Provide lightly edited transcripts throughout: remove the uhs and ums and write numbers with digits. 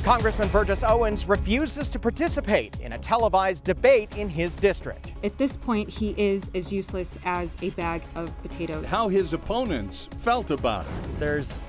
Congressman Burgess Owens refuses to participate in a televised debate in his district. At this point, he is as useless as a bag of potatoes. How his opponents felt about it. There's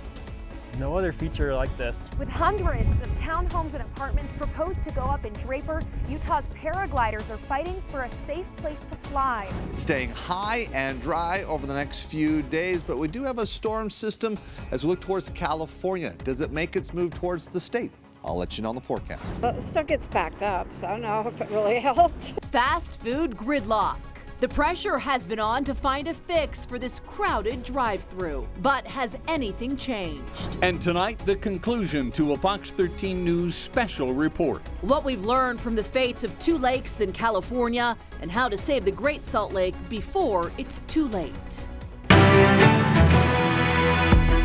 no other feature like this. With hundreds of townhomes and apartments proposed to go up in Draper, Utah's paragliders are fighting for a safe place to fly. Staying high and dry over the next few days, but we do have a storm system as we look towards California. Does it make its move towards the state? I'll let you know on the forecast. Well, it still gets backed up, so I don't know if it really helped. Fast food gridlock. The pressure has been on to find a fix for this crowded drive-through. But has anything changed? And tonight, the conclusion to a Fox 13 News special report. What we've learned from the fates of two lakes in California and how to save the Great Salt Lake before it's too late.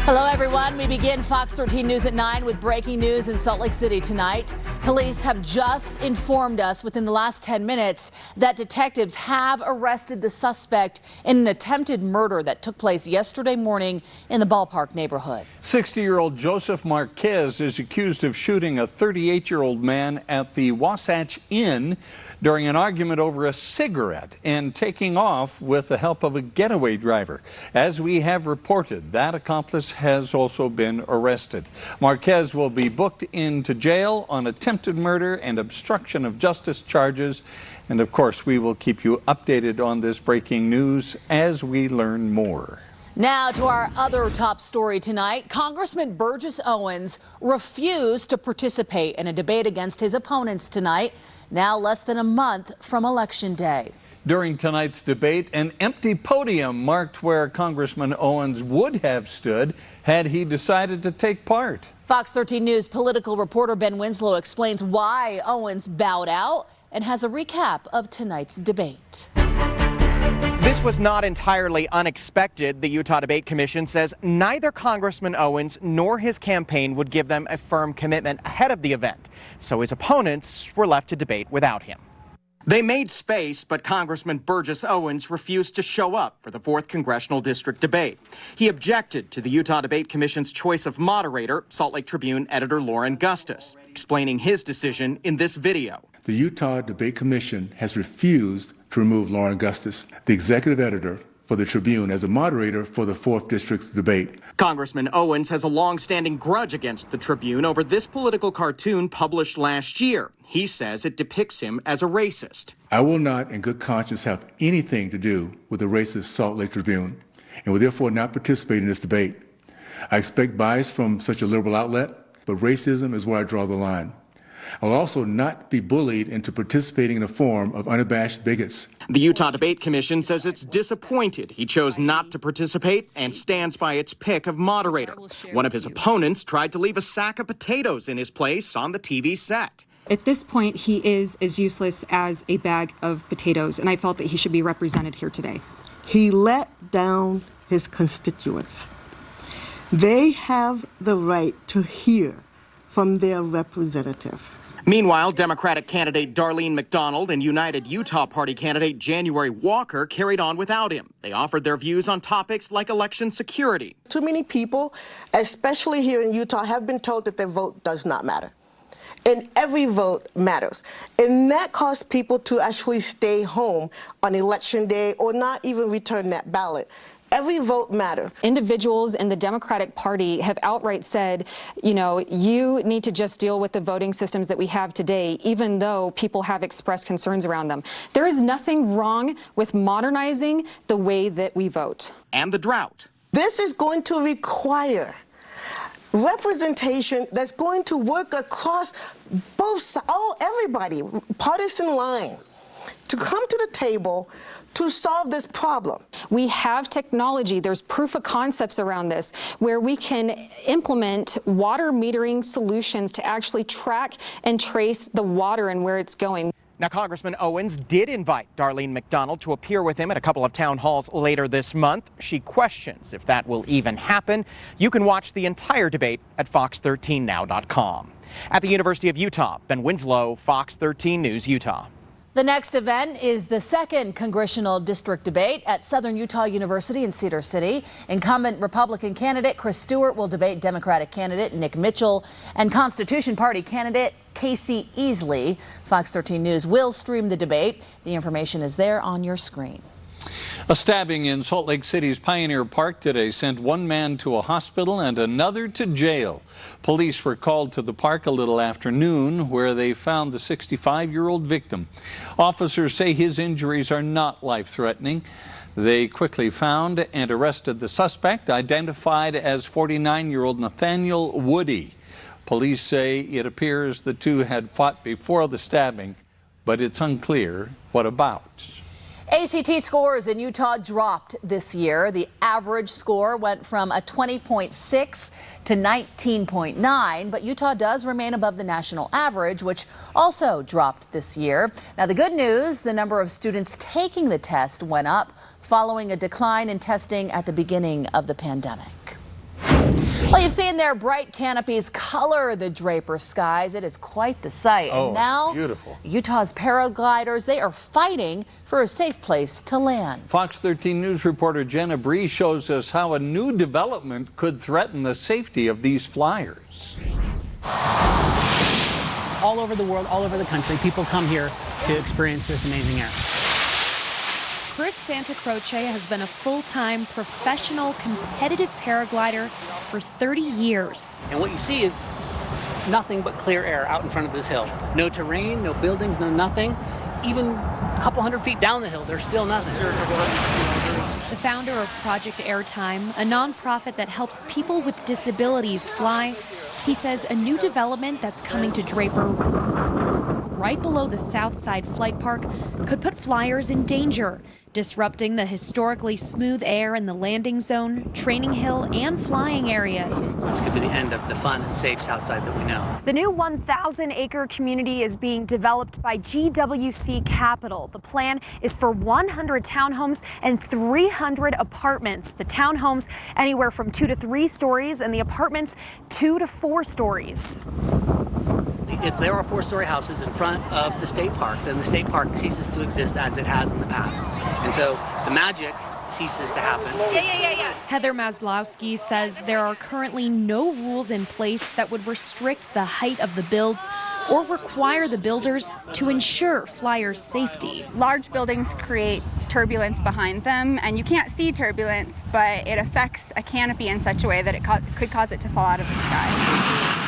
Hello, everyone. We begin Fox 13 News at 9 with breaking news in Salt Lake City tonight. Police have just informed us within the last 10 minutes that detectives have arrested the suspect in an attempted murder that took place yesterday morning in the Ballpark neighborhood. 60-year-old Joseph Marquez is accused of shooting a 38-year-old man at the Wasatch Inn during an argument over a cigarette and taking off with the help of a getaway driver. As we have reported, that accomplice has also been arrested. Marquez will be booked into jail on attempted murder and obstruction of justice charges. And of course, we will keep you updated on this breaking news as we learn more. Now to our other top story tonight. Congressman Burgess Owens refused to participate in a debate against his opponents tonight, now less than a month from Election Day. During tonight's debate, an empty podium marked where Congressman Owens would have stood had he decided to take part. Fox 13 News political reporter Ben Winslow explains why Owens bowed out and has a recap of tonight's debate. This was not entirely unexpected. The Utah Debate Commission says neither Congressman Owens nor his campaign would give them a firm commitment ahead of the event, so his opponents were left to debate without him. They made space, but Congressman Burgess Owens refused to show up for the 4th Congressional District debate. He objected to the Utah Debate Commission's choice of moderator, Salt Lake Tribune editor Lauren Gustus, explaining his decision in this video. The Utah Debate Commission has refused to remove Lauren Gustus, the executive editor for the Tribune, as a moderator for the 4th District's debate. Congressman Owens has a long-standing grudge against the Tribune over this political cartoon published last year. He says it depicts him as a racist. I will not, in good conscience, have anything to do with the racist Salt Lake Tribune, and will therefore not participate in this debate. I expect bias from such a liberal outlet, but racism is where I draw the line. I will also not be bullied into participating in a forum of unabashed bigots. The Utah Debate Commission says it's disappointed he chose not to participate and stands by its pick of moderator. One of his opponents tried to leave a sack of potatoes in his place on the TV set. At this point, he is as useless as a bag of potatoes, and I felt that he should be represented here today. He let down his constituents. They have the right to hear from their representative. Meanwhile, Democratic candidate Darlene McDonald and United Utah Party candidate January Walker carried on without him. They offered their views on topics like election security. Too many people, especially here in Utah, have been told that their vote does not matter. And every vote matters. And that caused people to actually stay home on Election Day or not even return that ballot. Every vote matters. Individuals in the Democratic Party have outright said, you know, you need to just deal with the voting systems that we have today, even though people have expressed concerns around them. There is nothing wrong with modernizing the way that we vote. And the drought. This is going to require representation that's going to work across everybody, partisan line, to come to the table to solve this problem. We have technology, there's proof of concepts around this, where we can implement water metering solutions to actually track and trace the water and where it's going. Now, Congressman Owens did invite Darlene McDonald to appear with him at a couple of town halls later this month. She questions if that will even happen. You can watch the entire debate at fox13now.com. At the University of Utah, Ben Winslow, Fox 13 News, Utah. The next event is the second congressional district debate at Southern Utah University in Cedar City. Incumbent Republican candidate Chris Stewart will debate Democratic candidate Nick Mitchell and Constitution Party candidate Casey Easley. Fox 13 News will stream the debate. The information is there on your screen. A stabbing in Salt Lake City's Pioneer Park today sent one man to a hospital and another to jail. Police were called to the park a little after noon, where they found the 65-year-old victim. Officers say his injuries are not life-threatening. They quickly found and arrested the suspect, identified as 49-year-old Nathaniel Woody. Police say it appears the two had fought before the stabbing, but it's unclear what about. ACT scores in Utah dropped this year. The average score went from a 20.6 to 19.9, but Utah does remain above the national average, which also dropped this year. Now, the good news, the number of students taking the test went up following a decline in testing at the beginning of the pandemic. Well, you've seen their bright canopies color the Draper skies. It is quite the sight. Oh, and now, beautiful. Utah's paragliders, they are fighting for a safe place to land. Fox 13 News reporter Jenna Bree shows us how a new development could threaten the safety of these flyers. All over the world, all over the country, people come here to experience this amazing air. Chris Santacroce has been a full-time professional competitive paraglider for 30 years. And what you see is nothing but clear air out in front of this hill. No terrain, no buildings, no nothing. Even a couple hundred feet down the hill, there's still nothing. The founder of Project Airtime, a nonprofit that helps people with disabilities fly, he says a new development that's coming to Draper right below the Southside Flight Park could put flyers in danger, disrupting the historically smooth air in the landing zone, training hill, and flying areas. This could be the end of the fun and safe Southside that we know. The new 1,000-acre community is being developed by GWC Capital. The plan is for 100 townhomes and 300 apartments. The townhomes anywhere from 2 to 3 stories, and the apartments 2 to 4 stories. If there are 4-story houses in front of the state park, then the state park ceases to exist as it has in the past. And so the magic ceases to happen. Heather Maslowski says there are currently no rules in place that would restrict the height of the builds or require the builders to ensure flyers' safety. Large buildings create turbulence behind them, and you can't see turbulence, but it affects a canopy in such a way that it could cause it to fall out of the sky.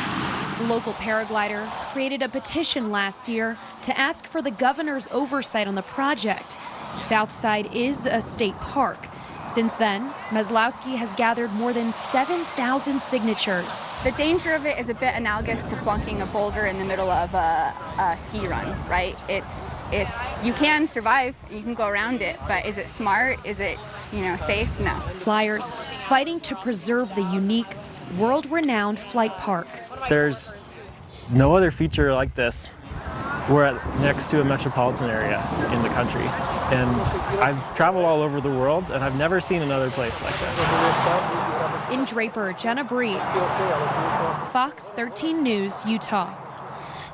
The local paraglider created a petition last year to ask for the governor's oversight on the project. Southside is a state park. Since then, Maslowski has gathered more than 7,000 signatures. The danger of it is a bit analogous to plunking a boulder in the middle of a ski run, right? It's you can survive, you can go around it, but is it smart? Is it, safe? No. Flyers fighting to preserve the unique, world-renowned flight park. There's no other feature like this. We're next to a metropolitan area in the country, and I've traveled all over the world, and I've never seen another place like this. In Draper, Jenna Bree, Fox 13 News, Utah.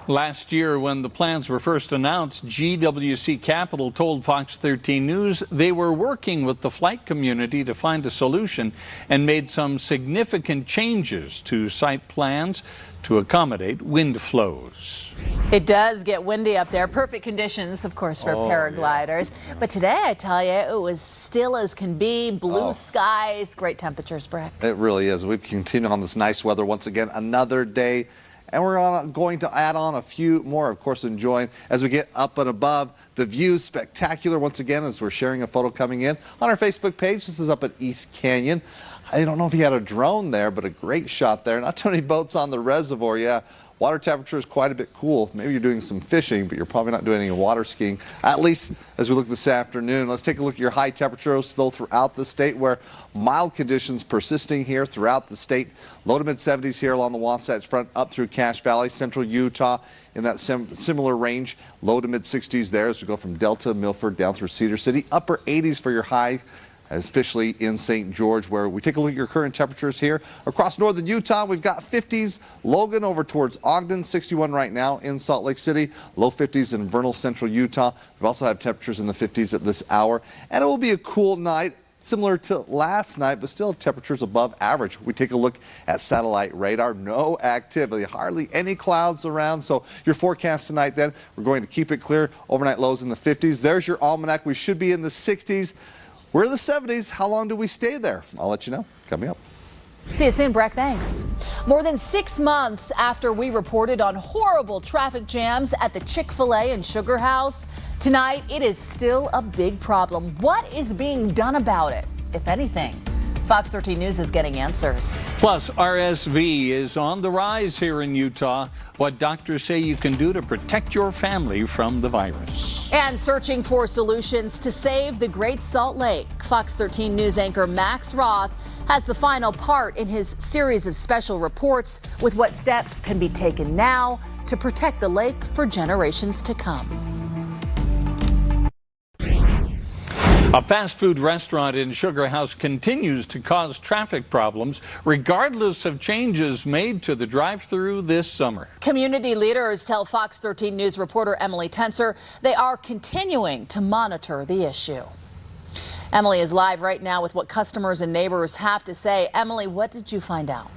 Last year, when the plans were first announced, GWC Capital told Fox 13 News they were working with the flight community to find a solution and made some significant changes to site plans to accommodate wind flows. It does get windy up there. Perfect conditions, of course, for paragliders. Yeah. But today, I tell you, it was still as can be, blue skies, great temperatures, Brick. It really is. We've continued on this nice weather once again, another day. And we're going to add on a few more, of course, enjoying as we get up and above. The view's spectacular once again as we're sharing a photo coming in on our Facebook page. This is up at East Canyon. I don't know if he had a drone there, but a great shot there. Not too many boats on the reservoir. Yeah, water temperature is quite a bit cool. Maybe you're doing some fishing, but you're probably not doing any water skiing, at least as we look this afternoon. Let's take a look at your high temperatures, though, throughout the state, where mild conditions persisting here throughout the state. Low to mid 70s here along the Wasatch Front up through Cache Valley, central Utah in that similar range. Low to mid 60s there as we go from Delta, Milford down through Cedar City. Upper 80s for your high officially in St. George, where we take a look at your current temperatures here across northern Utah. We've got 50s, Logan over towards Ogden, 61 right now in Salt Lake City, low 50s in Vernal, central Utah. We also have temperatures in the 50s at this hour, and it will be a cool night, similar to last night, but still temperatures above average. We take a look at satellite radar. No activity, hardly any clouds around. So your forecast tonight then, we're going to keep it clear. Overnight lows in the 50s. There's your almanac. We should be in the 60s. We're in the 70s. How long do we stay there? I'll let you know coming up. See you soon, Breck. Thanks. More than 6 months after we reported on horrible traffic jams at the Chick-fil-A and Sugar House, tonight it is still a big problem. What is being done about it, if anything? Fox 13 News is getting answers. Plus, RSV is on the rise here in Utah. What doctors say you can do to protect your family from the virus. And searching for solutions to save the Great Salt Lake. Fox 13 News anchor Max Roth has the final part in his series of special reports with what steps can be taken now to protect the lake for generations to come. A fast food restaurant in Sugar House continues to cause traffic problems, regardless of changes made to the drive-thru this summer. Community leaders tell Fox 13 News reporter Emily Tenser they are continuing to monitor the issue. Emily is live right now with what customers and neighbors have to say. Emily, what did you find out?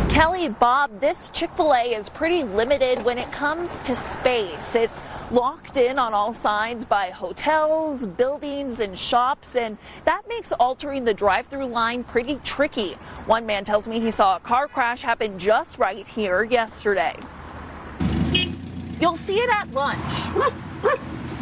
Kelly, Bob, this Chick-fil-A is pretty limited when it comes to space. It's locked in on all sides by hotels, buildings, and shops, and that makes altering the drive-through line pretty tricky. One man tells me he saw a car crash happen just right here yesterday. You'll see it at lunch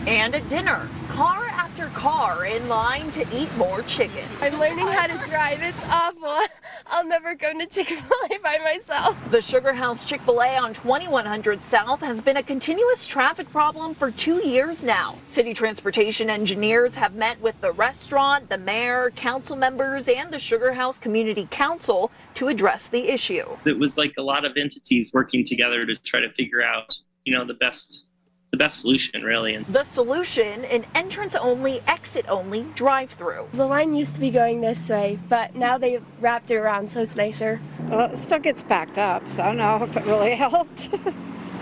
and at dinner. Car after car in line to eat more chicken. I'm learning how to drive. It's awful. I'll never go to Chick-fil-A by myself. The Sugar House Chick-fil-A on 2100 South has been a continuous traffic problem for 2 years now. City transportation engineers have met with the restaurant, the mayor, council members, and the Sugar House Community Council to address the issue. It was like a lot of entities working together to try to figure out, the best solution, really. And the solution, an entrance-only, exit-only drive-through. The line used to be going this way, but now they wrapped it around, so it's nicer. Well, it still gets backed up, so I don't know if it really helped.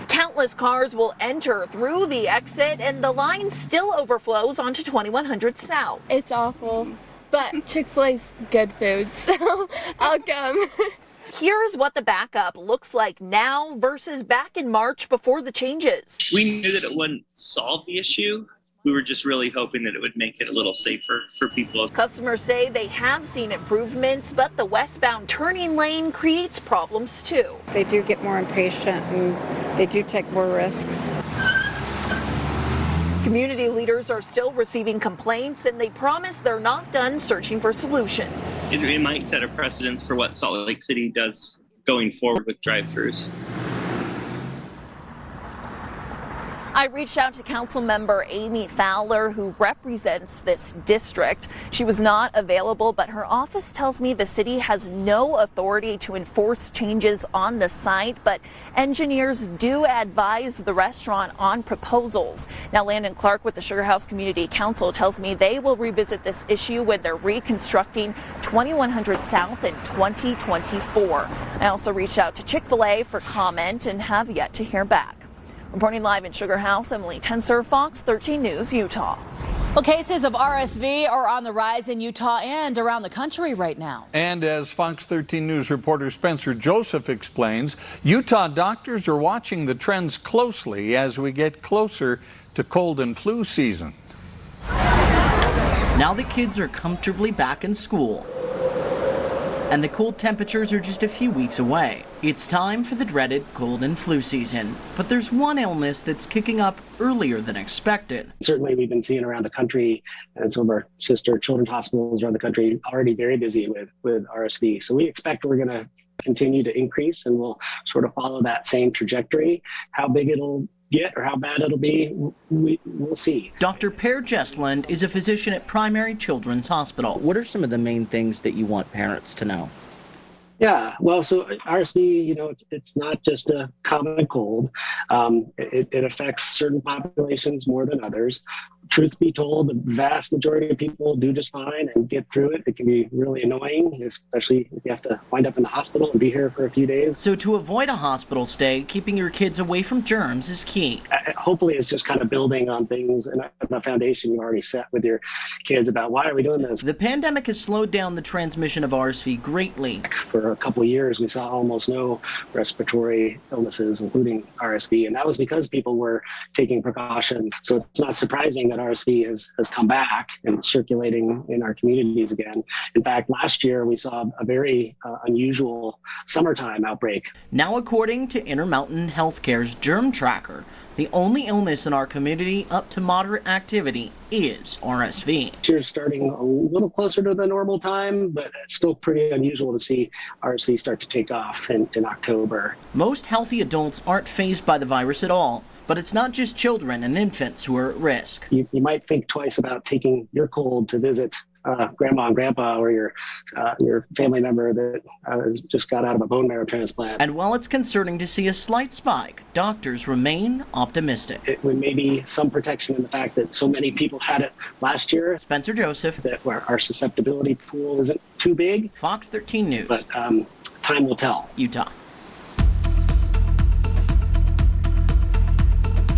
Countless cars will enter through the exit, and the line still overflows onto 2100 South. It's awful, but Chick-fil-A's good food, so I'll come. Here's what the backup looks like now versus back in March before the changes. we knew that it wouldn't solve the issue. We were just really hoping that it would make it a little safer for people. Customers say they have seen improvements, but the westbound turning lane creates problems too. They do get more impatient and they do take more risks. Community leaders are still receiving complaints, and they promise they're not done searching for solutions. It might set a precedence for what Salt Lake City does going forward with drive-thrus. I reached out to council member Amy Fowler, who represents this district. She was not available, but her office tells me the city has no authority to enforce changes on the site, but engineers do advise the restaurant on proposals. Now, Landon Clark with the Sugar House Community Council tells me they will revisit this issue when they're reconstructing 2100 South in 2024. I also reached out to Chick-fil-A for comment and have yet to hear back. Reporting live in Sugar House, Emily Tenser, Fox 13 News, Utah. Well, cases of RSV are on the rise in Utah and around the country right now. And as Fox 13 News reporter Spencer Joseph explains, Utah doctors are watching the trends closely as we get closer to cold and flu season. Now the kids are comfortably back in school, and the cold temperatures are just a few weeks away. It's time for the dreaded cold and flu season, but there's one illness that's kicking up earlier than expected. Certainly we've been seeing around the country, and some of our sister children's hospitals around the country already very busy with RSV. So we expect we're going to continue to increase, and we'll sort of follow that same trajectory. How big it'll get or how bad it'll be, we'll see. Dr. Per Jesland is a physician at Primary Children's Hospital. What are some of the main things that you want parents to know? Yeah, well, so RSV, it's not just a common cold. It affects certain populations more than others. Truth be told, the vast majority of people do just fine and get through it. It can be really annoying, especially if you have to wind up in the hospital and be here for a few days. So to avoid a hospital stay, keeping your kids away from germs is key. Hopefully it's just kind of building on things and the foundation you've already set with your kids about why are we doing this. The pandemic has slowed down the transmission of RSV greatly. For a couple of years, we saw almost no respiratory illnesses, including RSV, and that was because people were taking precautions. So it's not surprising that RSV has come back and circulating in our communities again. In fact, last year we saw a very unusual summertime outbreak. Now, according to Intermountain Healthcare's Germ Tracker, the only illness in our community up to moderate activity is RSV. You're starting a little closer to the normal time, but it's still pretty unusual to see RSV start to take off in October. Most healthy adults aren't fazed by the virus at all. But it's not just children and infants who are at risk. You might think twice about taking your cold to visit grandma and grandpa or your family member that just got out of a bone marrow transplant. And while it's concerning to see a slight spike, doctors remain optimistic. It may be some protection in the fact that so many people had it last year. Spencer Joseph. That our susceptibility pool isn't too big. Fox 13 News. But time will tell. Utah.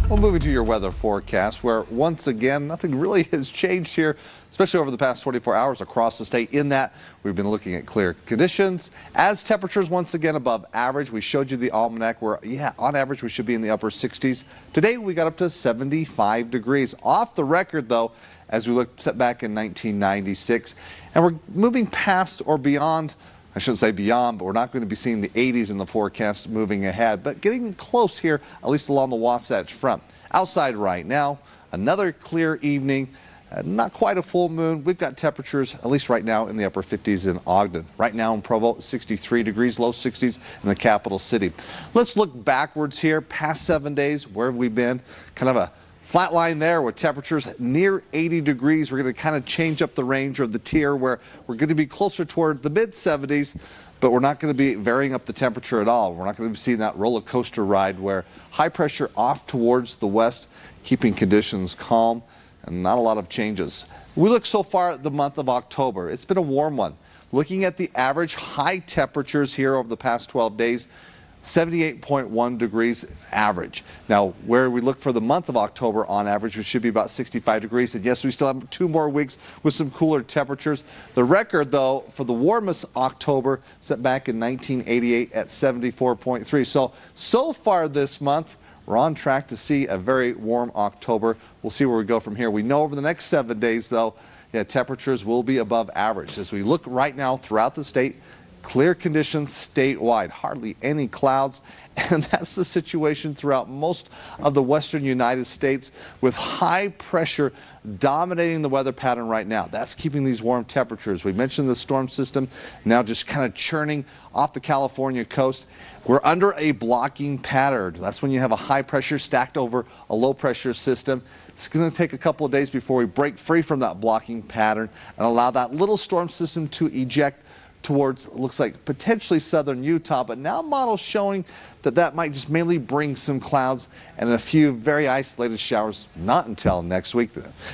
Well, moving to your weather forecast, where once again, nothing really has changed here, especially over the past 24 hours across the state. In that, we've been looking at clear conditions. As temperatures once again above average, we showed you the almanac where, on average, we should be in the upper 60s. Today, we got up to 75 degrees. Off the record, though, as we look set back in 1996. And we're moving past or beyond, I shouldn't say beyond, but we're not going to be seeing the 80s in the forecast moving ahead, but getting close here, at least along the Wasatch Front. Outside right now, another clear evening, not quite a full moon. We've got temperatures, at least right now, in the upper 50s in Ogden. Right now in Provo, 63 degrees, low 60s in the capital city. Let's look backwards here, past 7 days. Where have we been? Kind of a flat line there with temperatures near 80 degrees. We're going to kind of change up the range or the tier where we're going to be closer toward the mid 70s, but we're not going to be varying up the temperature at all. We're not going to be seeing that roller coaster ride where high pressure off towards the west, keeping conditions calm and not a lot of changes. We look so far at the month of October. It's been a warm one. Looking at the average high temperatures here over the past 12 days, 78.1 degrees average. Now, where we look for the month of October on average, we should be about 65 degrees. And yes, we still have 2 more weeks with some cooler temperatures. The record, though, for the warmest October set back in 1988 at 74.3. So far this month, we're on track to see a very warm October. We'll see where we go from here. We know over the next 7 days, though, temperatures will be above average. As we look right now throughout the state, clear conditions statewide, hardly any clouds, and that's the situation throughout most of the western United States with high pressure dominating the weather pattern right now. That's keeping these warm temperatures. We mentioned the storm system now just kind of churning off the California coast. We're under a blocking pattern. That's when you have a high pressure stacked over a low pressure system. It's going to take a couple of days before we break free from that blocking pattern and allow that little storm system to eject towards, looks like, potentially southern Utah, but now models showing that might just mainly bring some clouds and a few very isolated showers, not until next week.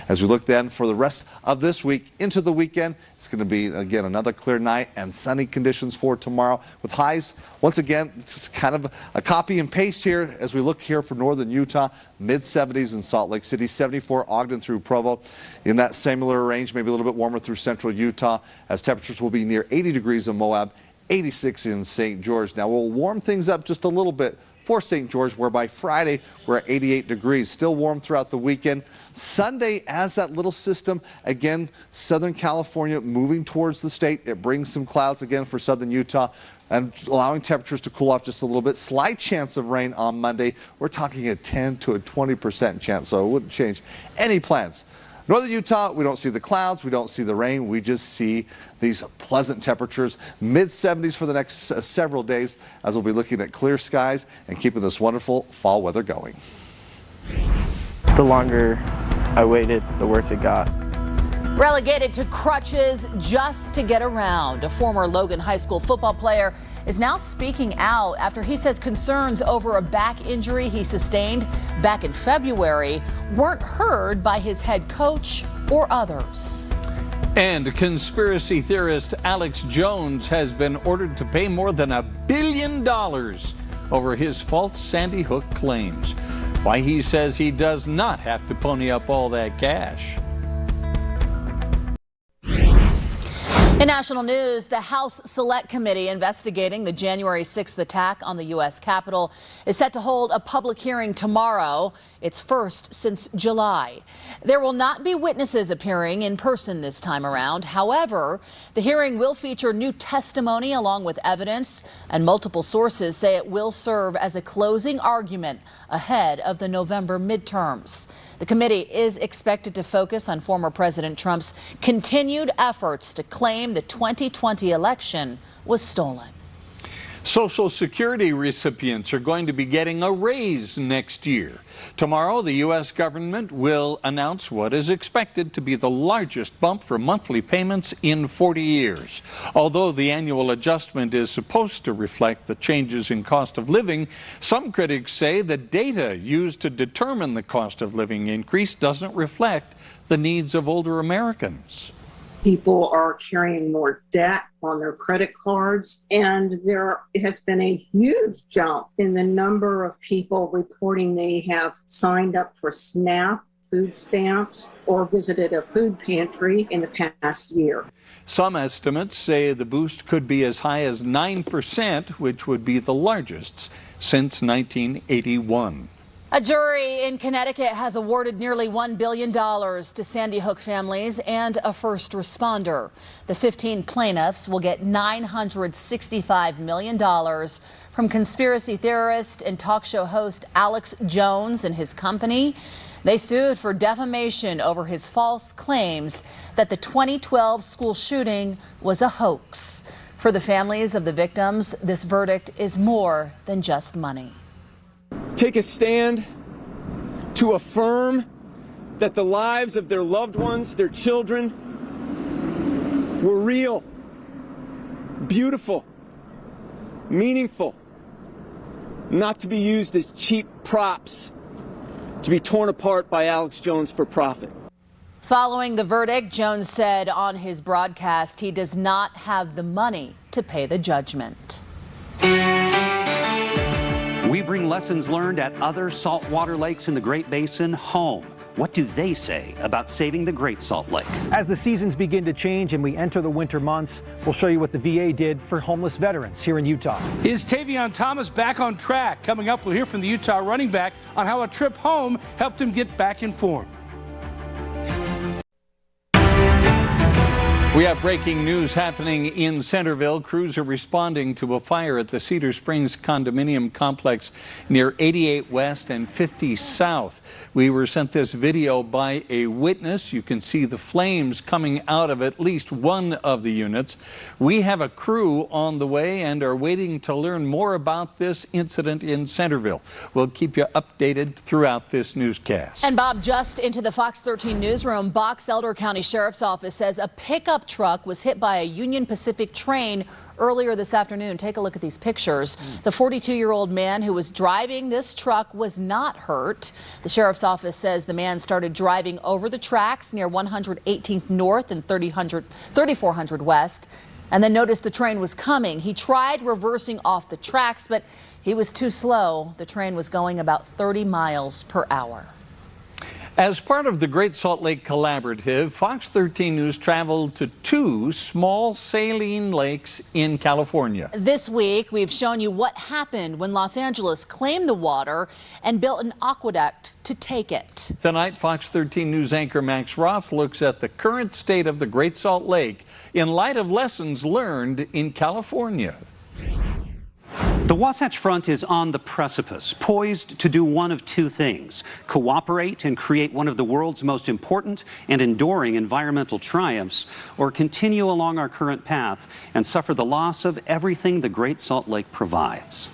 As we look then for the rest of this week into the weekend, it's going to be, again, another clear night and sunny conditions for tomorrow with highs, once again, just kind of a copy and paste here as we look here for northern Utah, mid-70s in Salt Lake City, 74 Ogden through Provo. In that similar range, maybe a little bit warmer through central Utah, as temperatures will be near 80 degrees in Moab, 86 in St. George. Now we'll warm things up just a little bit for St. George, where by Friday we're at 88 degrees. Still warm throughout the weekend. Sunday, as that little system, again, Southern California moving towards the state, it brings some clouds again for southern Utah and allowing temperatures to cool off just a little bit. Slight chance of rain on Monday. We're talking a 10 to a 20% chance, so it wouldn't change any plans. Northern Utah, we don't see the clouds, we don't see the rain, we just see these pleasant temperatures, mid-70s for the next several days, as we'll be looking at clear skies and keeping this wonderful fall weather going. The longer I waited, the worse it got. Relegated to crutches just to get around. A former Logan High School football player is now speaking out after he says concerns over a back injury he sustained back in February weren't heard by his head coach or others. And conspiracy theorist Alex Jones has been ordered to pay more than $1 billion over his false Sandy Hook claims. Why he says he does not have to pony up all that cash. In national news, the House Select Committee investigating the January 6th attack on the U.S. Capitol is set to hold a public hearing tomorrow. It's first since July. There will not be witnesses appearing in person this time around. However, the hearing will feature new testimony along with evidence, and multiple sources say it will serve as a closing argument ahead of the November midterms. The committee is expected to focus on former President Trump's continued efforts to claim the 2020 election was stolen. Social Security recipients are going to be getting a raise next year. Tomorrow, the U.S. government will announce what is expected to be the largest bump for monthly payments in 40 years. Although the annual adjustment is supposed to reflect the changes in cost of living, some critics say the data used to determine the cost of living increase doesn't reflect the needs of older Americans. People are carrying more debt on their credit cards, and there has been a huge jump in the number of people reporting they have signed up for SNAP food stamps or visited a food pantry in the past year. Some estimates say the boost could be as high as 9%, which would be the largest since 1981. A jury in Connecticut has awarded nearly $1 billion to Sandy Hook families and a first responder. The 15 plaintiffs will get $965 million from conspiracy theorist and talk show host Alex Jones and his company. They sued for defamation over his false claims that the 2012 school shooting was a hoax. For the families of the victims, this verdict is more than just money. Take a stand to affirm that the lives of their loved ones, their children, were real, beautiful, meaningful, not to be used as cheap props to be torn apart by Alex Jones for profit. Following the verdict, Jones said on his broadcast he does not have the money to pay the judgment. We bring lessons learned at other saltwater lakes in the Great Basin home. What do they say about saving the Great Salt Lake? As the seasons begin to change and we enter the winter months, we'll show you what the VA did for homeless veterans here in Utah. Is Tavion Thomas back on track? Coming up, we'll hear from the Utah running back on how a trip home helped him get back in form. We have breaking news happening in Centerville. Crews are responding to a fire at the Cedar Springs condominium complex near 88 West and 50 South. We were sent this video by a witness. You can see the flames coming out of at least one of the units. We have a crew on the way and are waiting to learn more about this incident in Centerville. We'll keep you updated throughout this newscast. And Bob, just into the Fox 13 newsroom, Box Elder County Sheriff's Office says a pickup truck was hit by a Union Pacific train earlier this afternoon. Take a look at these pictures. The 42-year-old man who was driving this truck was not hurt. The sheriff's office says the man started driving over the tracks near 118th North and 3400 West and then noticed the train was coming. He tried reversing off the tracks, but he was too slow. The train was going about 30 miles per hour. As part of the Great Salt Lake Collaborative, Fox 13 News traveled to two small saline lakes in California. This week, we've shown you what happened when Los Angeles claimed the water and built an aqueduct to take it. Tonight, Fox 13 News anchor Max Roth looks at the current state of the Great Salt Lake in light of lessons learned in California. The Wasatch Front is on the precipice, poised to do one of two things: cooperate and create one of the world's most important and enduring environmental triumphs, or continue along our current path and suffer the loss of everything the Great Salt Lake provides.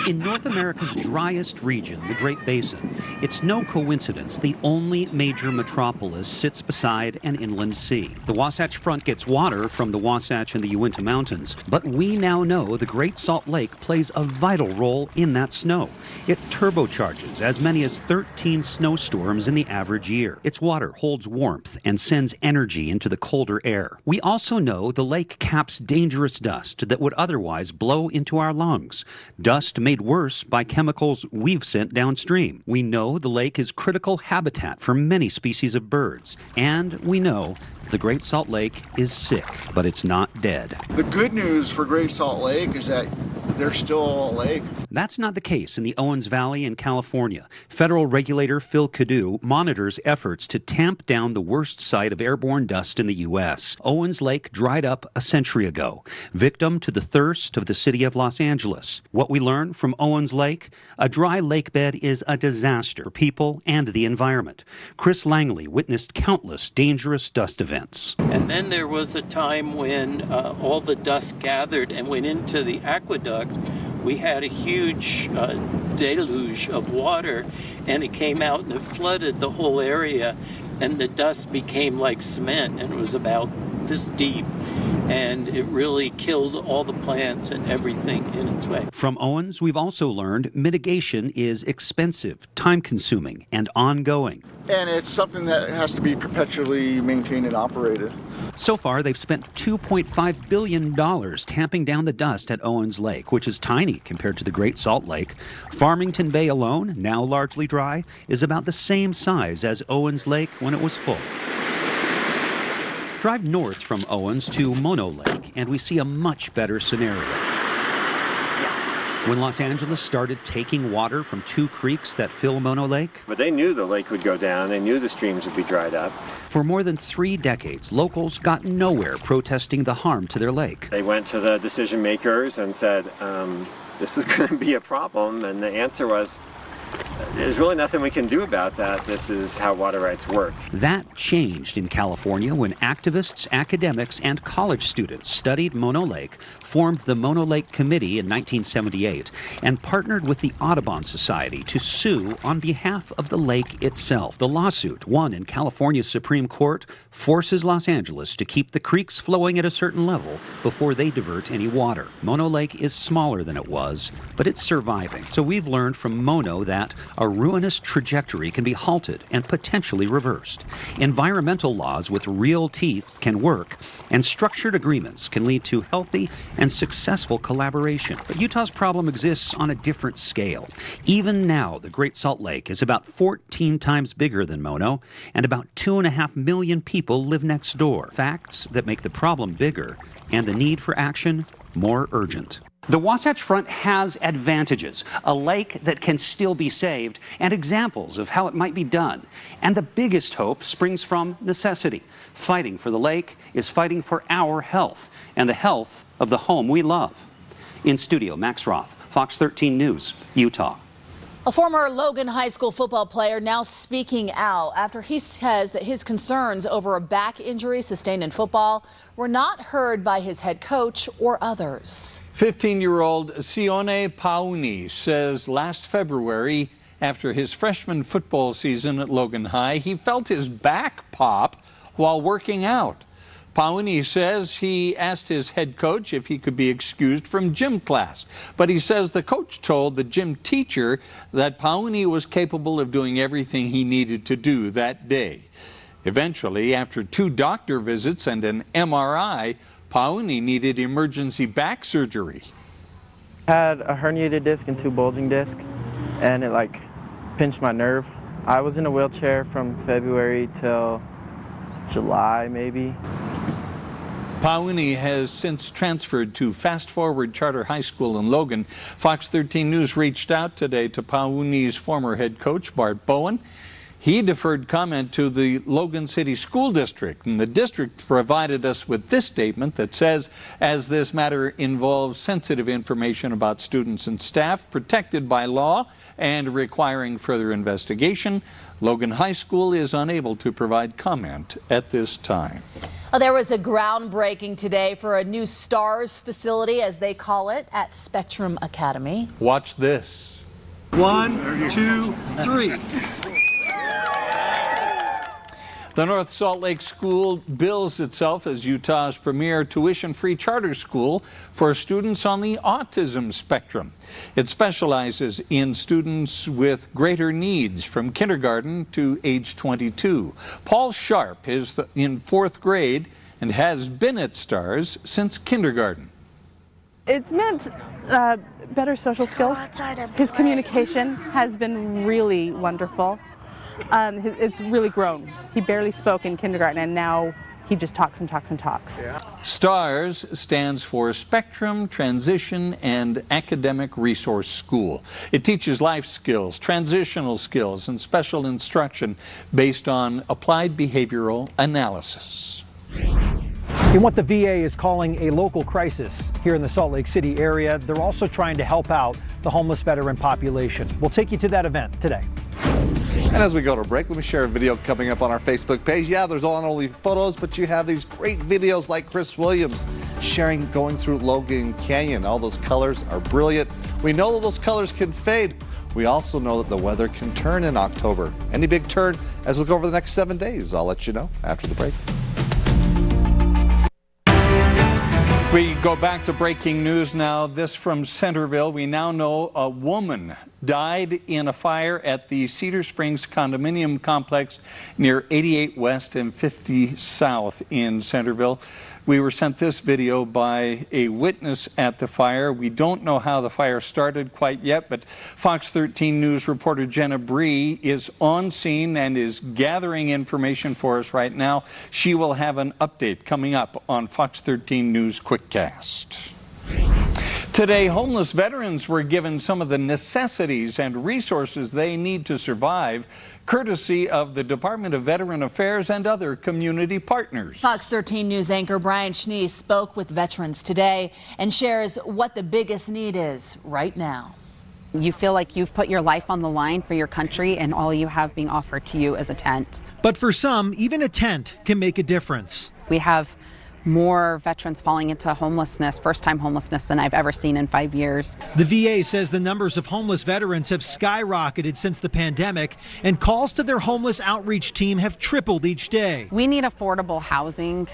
In North America's driest region, the Great Basin, It's no coincidence the only major metropolis sits beside an inland sea. The Wasatch Front gets water from the Wasatch and the Uinta Mountains, but we now know the Great Salt Lake plays a vital role in that snow. It turbocharges as many as 13 snowstorms in the average year. Its water holds warmth and sends energy into the colder air. We also know the lake caps dangerous dust that would otherwise blow into our lungs, dust made worse by chemicals we've sent downstream. We know the lake is critical habitat for many species of birds, and we know the Great Salt Lake is sick, but it's not dead. The good news for Great Salt Lake is that there's still a lake. That's not the case in the Owens Valley in California. Federal regulator Phil Cadieux monitors efforts to tamp down the worst site of airborne dust in the U.S. Owens Lake dried up a century ago, victim to the thirst of the city of Los Angeles. What we learn from Owens Lake? A dry lake bed is a disaster for people and the environment. Chris Langley witnessed countless dangerous dust events. And then there was a time when all the dust gathered and went into the aqueduct. We had a huge deluge of water, and it came out and it flooded the whole area, and the dust became like cement, and it was about this deep, and it really killed all the plants and everything in its way. From Owens, we've also learned mitigation is expensive, time-consuming, and ongoing. And it's something that has to be perpetually maintained and operated. So far, they've spent $2.5 billion tamping down the dust at Owens Lake, which is tiny compared to the Great Salt Lake. Farmington Bay alone, now largely dry, is about the same size as Owens Lake when it was full. Drive north from Owens to Mono Lake, and we see a much better scenario. When Los Angeles started taking water from two creeks that fill Mono Lake, but they knew the lake would go down. They knew the streams would be dried up. For more than 3 decades, locals got nowhere protesting the harm to their lake. They went to the decision makers and said, this is going to be a problem. And the answer was, there's really nothing we can do about that. This is how water rights work. That changed in California when activists, academics, and college students studied Mono Lake, formed the Mono Lake Committee in 1978, and partnered with the Audubon Society to sue on behalf of the lake itself. The lawsuit, won in California's Supreme Court, forces Los Angeles to keep the creeks flowing at a certain level before they divert any water. Mono Lake is smaller than it was, but it's surviving. So we've learned from Mono that a ruinous trajectory can be halted and potentially reversed. Environmental laws with real teeth can work, and structured agreements can lead to healthy and successful collaboration. But Utah's problem exists on a different scale. Even now, the Great Salt Lake is about 14 times bigger than Mono, and about 2.5 million people live next door. Facts that make the problem bigger and the need for action more urgent. The Wasatch Front has advantages, a lake that can still be saved, and examples of how it might be done. And the biggest hope springs from necessity. Fighting for the lake is fighting for our health and the health of the home we love. In studio, Max Roth, Fox 13 News, Utah. A former Logan High School football player now speaking out after he says that his concerns over a back injury sustained in football were not heard by his head coach or others. 15-year-old Sione Pauni says last February, after his freshman football season at Logan High, he felt his back pop while working out. Pauni says he asked his head coach if he could be excused from gym class, but he says the coach told the gym teacher that Pauni was capable of doing everything he needed to do that day. Eventually, after 2 doctor visits and an MRI, Pauni needed emergency back surgery. I had a herniated disc and 2 bulging discs, and it pinched my nerve. I was in a wheelchair from February till July, maybe. Pauni has since transferred to Fast Forward Charter High School in Logan. Fox 13 News reached out today to Pauni's former head coach, Bart Bowen. He deferred comment to the Logan City School District, and the district provided us with this statement that says, as this matter involves sensitive information about students and staff protected by law and requiring further investigation, Logan High School is unable to provide comment at this time. There was a groundbreaking today for a new STARS facility, as they call it, at Spectrum Academy. Watch this. 1, 2, 3. The North Salt Lake School bills itself as Utah's premier tuition-free charter school for students on the autism spectrum. It specializes in students with greater needs from kindergarten to age 22. Paul Sharp is in 4th grade and has been at STARS since kindergarten. It's meant better social skills. His communication has been really wonderful. It's really grown. He barely spoke in kindergarten, and now he just talks and talks and talks. STARS stands for Spectrum, Transition, and Academic Resource School. It teaches life skills, transitional skills, and special instruction based on applied behavioral analysis. In what the VA is calling a local crisis here in the Salt Lake City area, they're also trying to help out the homeless veteran population. We'll take you to that event today. And as we go to break, let me share a video coming up on our Facebook page. Yeah, there's not only photos, but you have these great videos like Chris Williams sharing going through Logan Canyon. All those colors are brilliant. We know that those colors can fade. We also know that the weather can turn in October. Any big turn as we go over the next 7 days, I'll let you know after the break. We go back to breaking news now. This from Centerville. We now know a woman died in a fire at the Cedar Springs condominium complex near 88 West and 50 South in Centerville. We were sent this video by a witness at the fire. We don't know how the fire started quite yet, but Fox 13 News reporter Jenna Bree is on scene and is gathering information for us right now. She will have an update coming up on Fox 13 News Quickcast. Today, homeless veterans were given some of the necessities and resources they need to survive, courtesy of the Department of Veteran Affairs and other community partners. Fox 13 News anchor Brian Schnee spoke with veterans today and shares what the biggest need is right now. You feel like you've put your life on the line for your country, and all you have being offered to you is a tent. But for some, even a tent can make a difference. We have more veterans falling into homelessness, first-time homelessness, than I've ever seen in 5 years. The VA says the numbers of homeless veterans have skyrocketed since the pandemic, and calls to their homeless outreach team have tripled each day. We need affordable housing.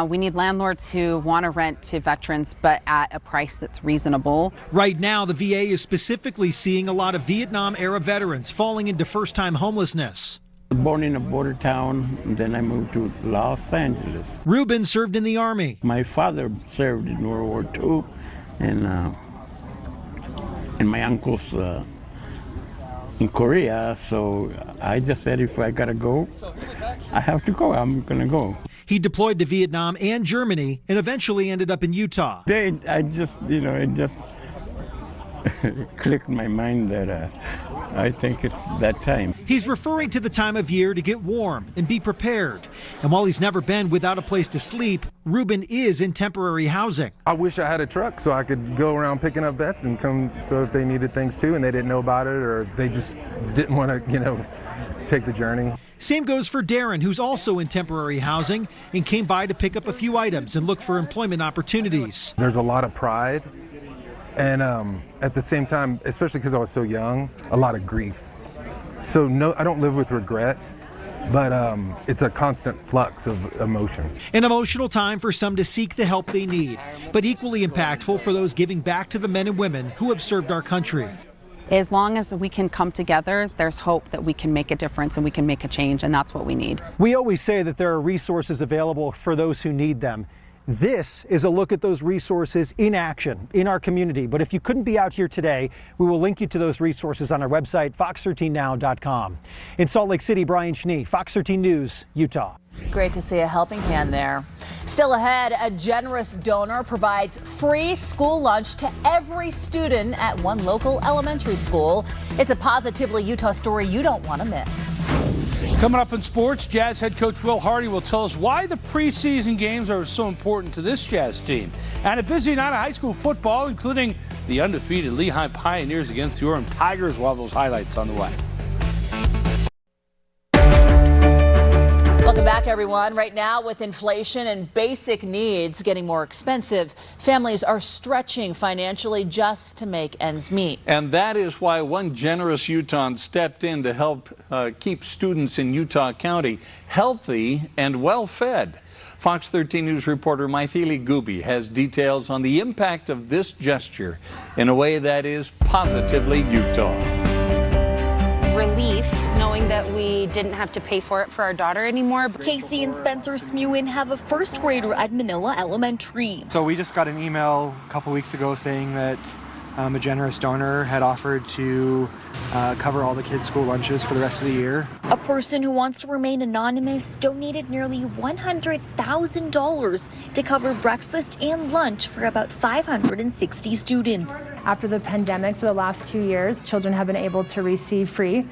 We need landlords who want to rent to veterans, but at a price that's reasonable. Right now, the VA is specifically seeing a lot of Vietnam-era veterans falling into first-time homelessness. Born in a border town, and then I moved to Los Angeles. Ruben served in the Army. My father served in World War II, and my uncle's in Korea, so I just said if I gotta go, I have to go. I'm gonna go. He deployed to Vietnam and Germany and eventually ended up in Utah. It just clicked in my mind that I think it's that time. He's referring to the time of year to get warm and be prepared. And while he's never been without a place to sleep, Ruben is in temporary housing. I wish I had a truck so I could go around picking up vets and come, so if they needed things too and they didn't know about it, or they just didn't want to, take the journey. Same goes for Darren, who's also in temporary housing and came by to pick up a few items and look for employment opportunities. There's a lot of pride. And at the same time, especially because I was so young, a lot of grief. So no, I don't live with regret, but it's a constant flux of emotion. An emotional time for some to seek the help they need, but equally impactful for those giving back to the men and women who have served our country. As long as we can come together, there's hope that we can make a difference and we can make a change, and that's what we need. We always say that there are resources available for those who need them. This is a look at those resources in action in our community. But if you couldn't be out here today, we will link you to those resources on our website, fox13now.com. In Salt Lake City, Brian Schnee, Fox 13 News, Utah. Great to see a helping hand there. Still ahead, a generous donor provides free school lunch to every student at one local elementary school. It's a Positively Utah story you don't want to miss. Coming up in sports, Jazz head coach Will Hardy will tell us why the preseason games are so important to this Jazz team. And a busy night of high school football, including the undefeated Lehigh Pioneers against the Orem Tigers. We'll have those highlights on the way. Welcome back. back, everyone. Right now, with inflation and basic needs getting more expensive, families are stretching financially just to make ends meet. And that is why one generous Utahn stepped in to help keep students in Utah County healthy and well-fed. Fox 13 News reporter Maithili Gubi has details on the impact of this gesture in a way that is positively Utah. Relief knowing that we didn't have to pay for it for our daughter anymore. Casey and Spencer Smewin have a first grader at Manila Elementary. So we just got an email a couple weeks ago saying that a generous donor had offered to cover all the kids' school lunches for the rest of the year. A person who wants to remain anonymous donated nearly $100,000 to cover breakfast and lunch for about 560 students. After the pandemic, for the last 2 years, children have been able to receive free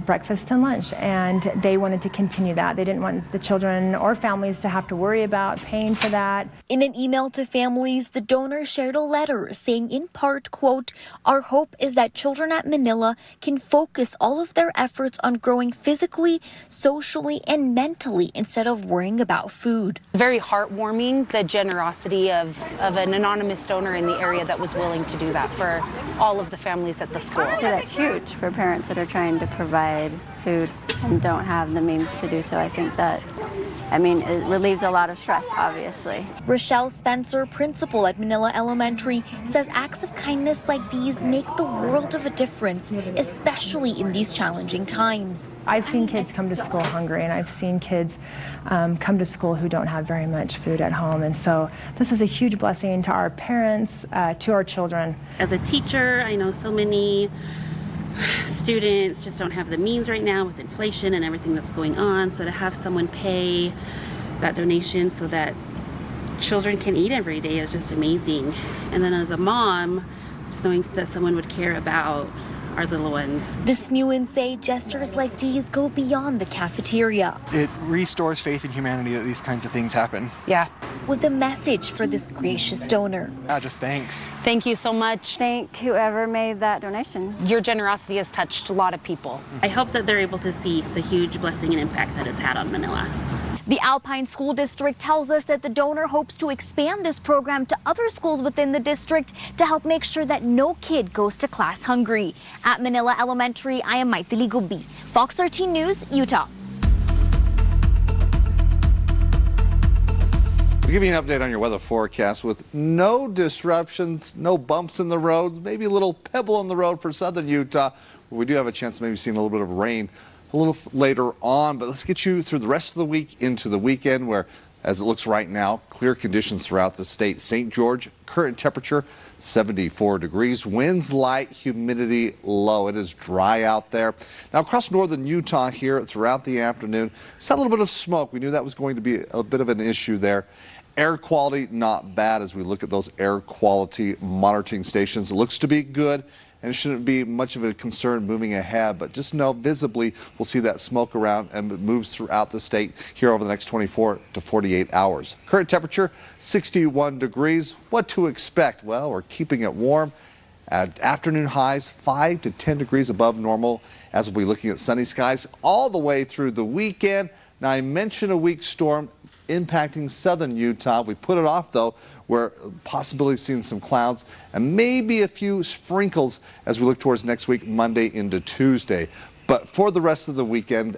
breakfast and lunch, and they wanted to continue that. They didn't want the children or families to have to worry about paying for that. In an email to families, the donor shared a letter saying in part, quote, "Our hope is that children at Manila can focus all of their efforts on growing physically, socially, and mentally instead of worrying about food." Very heartwarming, the generosity of an anonymous donor in the area that was willing to do that for all of the families at the school. Yeah, that's huge for parents that are trying to provide food and don't have the means to do so. I think that, it relieves a lot of stress, obviously. Rochelle Spencer, principal at Manila Elementary, says acts of kindness like these make the world of a difference, especially in these challenging times. I've seen kids come to school hungry, and I've seen kids come to school who don't have very much food at home. And so this is a huge blessing to our parents, to our children. As a teacher, I know so many students just don't have the means right now with inflation and everything that's going on. So to have someone pay that donation so that children can eat every day is just amazing. And then as a mom, just knowing that someone would care about our little ones. The Smewins say gestures like these go beyond the cafeteria. It restores faith in humanity that these kinds of things happen. Yeah. With a message for this gracious donor. Just thanks. Thank you so much. Thank whoever made that donation. Your generosity has touched a lot of people. I hope that they're able to see the huge blessing and impact that it's had on Manila. The Alpine School District tells us that the donor hopes to expand this program to other schools within the district to help make sure that no kid goes to class hungry. At Manila Elementary, I am Maithili Gubi, Fox 13 News, Utah. We'll give you an update on your weather forecast with no disruptions, no bumps in the roads, maybe a little pebble in the road for southern Utah. We do have a chance of maybe seeing a little bit of rain a little later on, but let's get you through the rest of the week into the weekend where, as it looks right now, clear conditions throughout the state. St. George, current temperature 74 degrees, winds light, humidity low. It is dry out there. Now across northern Utah here throughout the afternoon, saw a little bit of smoke. We knew that was going to be a bit of an issue there. Air quality not bad as we look at those air quality monitoring stations. It looks to be good. And it shouldn't be much of a concern moving ahead, but just know visibly we'll see that smoke around and it moves throughout the state here over the next 24 to 48 hours. Current temperature 61 degrees. What to expect? Well, we're keeping it warm. At afternoon highs 5 to 10 degrees above normal as we'll be looking at sunny skies all the way through the weekend. Now I mentioned a weak storm impacting southern Utah. We put it off though. We're possibly seeing some clouds and maybe a few sprinkles as we look towards next week, Monday into Tuesday. But for the rest of the weekend,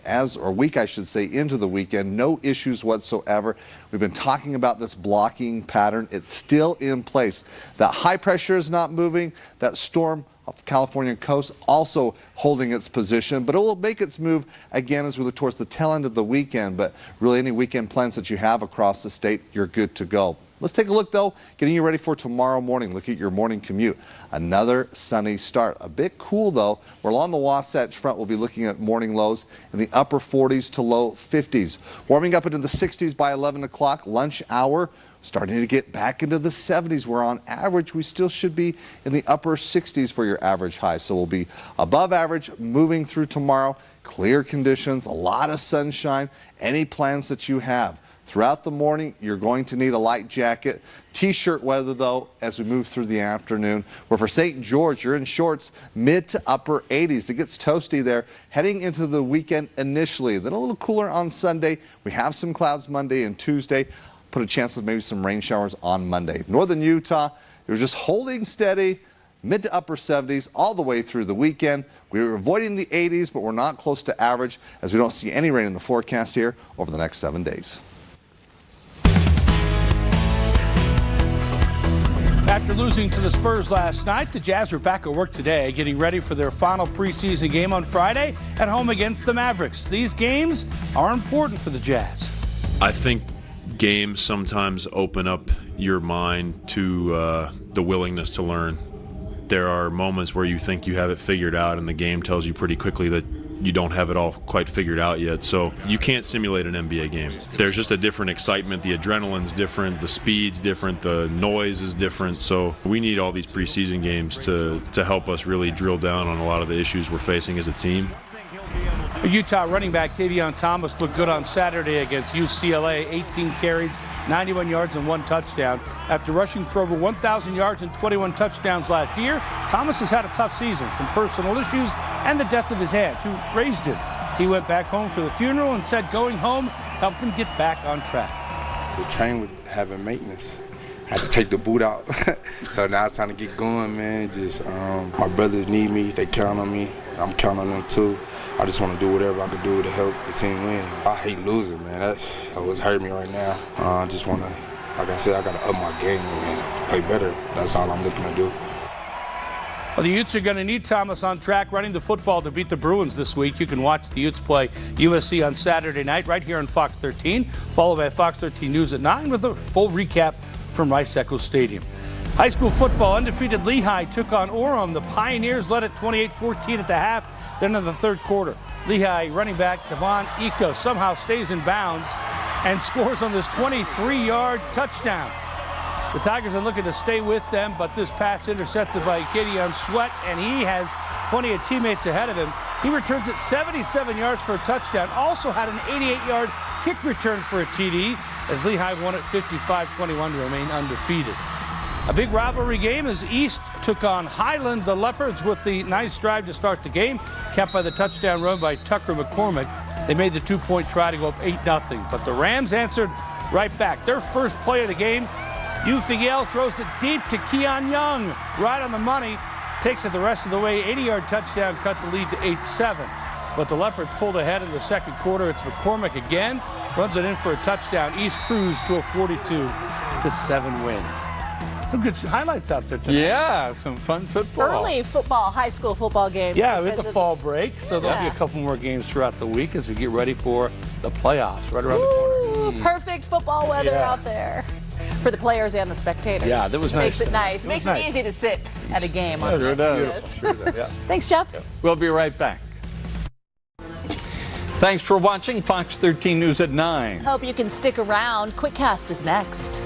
week I should say, into the weekend, no issues whatsoever. We've been talking about this blocking pattern. It's still in place. That high pressure is not moving. That storm off the California coast also holding its position, but it will make its move again as we look towards the tail end of the weekend. But really any weekend plans that you have across the state, you're good to go. Let's take a look though, getting you ready for tomorrow morning. Look at your morning commute. Another sunny start. A bit cool though. We're along the Wasatch Front. We'll be looking at morning lows in the upper 40s to low 50s. Warming up into the 60s by 11 o'clock, lunch hour. Starting to get back into the 70s, where on average we still should be in the upper 60s for your average high. So we'll be above average moving through tomorrow. Clear conditions, a lot of sunshine. Any plans that you have Throughout the morning, you're going to need a light jacket. T-shirt weather, though, as we move through the afternoon. Where for St. George, you're in shorts, mid to upper 80s. It gets toasty there heading into the weekend initially. Then a little cooler on Sunday. We have some clouds Monday and Tuesday. Put a chance of maybe some rain showers on Monday. Northern Utah, you're just holding steady. Mid to upper 70s all the way through the weekend. We were avoiding the 80s, but we're not close to average as we don't see any rain in the forecast here over the next 7 days. After losing to the Spurs last night, the Jazz are back at work today, getting ready for their final preseason game on Friday at home against the Mavericks. These games are important for the Jazz. I think games sometimes open up your mind to the willingness to learn. There are moments where you think you have it figured out and the game tells you pretty quickly that you don't have it all quite figured out yet. So you can't simulate an NBA game. There's just a different excitement. The adrenaline's different, the speed's different, the noise is different. So we need all these preseason games to help us really drill down on a lot of the issues we're facing as a team. Utah running back Tavion Thomas looked good on Saturday against UCLA, 18 carries, 91 yards and 1 touchdown. After rushing for over 1,000 yards and 21 touchdowns last year, Thomas has had a tough season, some personal issues, and the death of his aunt, who raised him. He went back home for the funeral and said going home helped him get back on track. The train was having maintenance. I had to take the boot out. So now it's time to get going, man. Just my brothers need me. They count on me. I'm counting on them too. I just want to do whatever I can do to help the team win. I hate losing, man. That's what's hurting me right now. I just want to, like I said, I got to up my game and play better. That's all I'm looking to do. Well, the Utes are going to need Thomas on track running the football to beat the Bruins this week. You can watch the Utes play USC on Saturday night right here on Fox 13, followed by Fox 13 News at 9 with a full recap from Rice-Eccles Stadium. High school football, undefeated Lehigh took on Orem. The Pioneers led at 28-14 at the half, then in the third quarter. Lehigh running back Devon Eco somehow stays in bounds and scores on this 23-yard touchdown. The Tigers are looking to stay with them, but this pass intercepted by Gideon Sweat, and he has plenty of teammates ahead of him. He returns it 77 yards for a touchdown. Also had an 88-yard kick return for a TD as Lehigh won at 55-21 to remain undefeated. A big rivalry game as East took on Highland. The Leopards with the nice drive to start the game, capped by the touchdown run by Tucker McCormick. They made the 2-point try to go up 8-0, but the Rams answered right back. Their first play of the game, Hugh Figuel throws it deep to Keon Young, right on the money, takes it the rest of the way. 80-yard touchdown cut the lead to 8-7. But the Leopards pulled ahead in the second quarter. It's McCormick again, runs it in for a touchdown. East cruised to a 42-7 win. Some good highlights out there tonight. Yeah, some fun football. Early football, high school football games. Yeah, we hit the fall break, so there'll be a couple more games throughout the week as we get ready for the playoffs right around the corner. Perfect football weather out there for the players and the spectators. Yeah, that was nice. Makes it nice. Makes it easy to sit at a game. It sure does. Thanks, Jeff. We'll be right back. Thanks for watching Fox 13 News at 9. Hope you can stick around. Quickcast is next.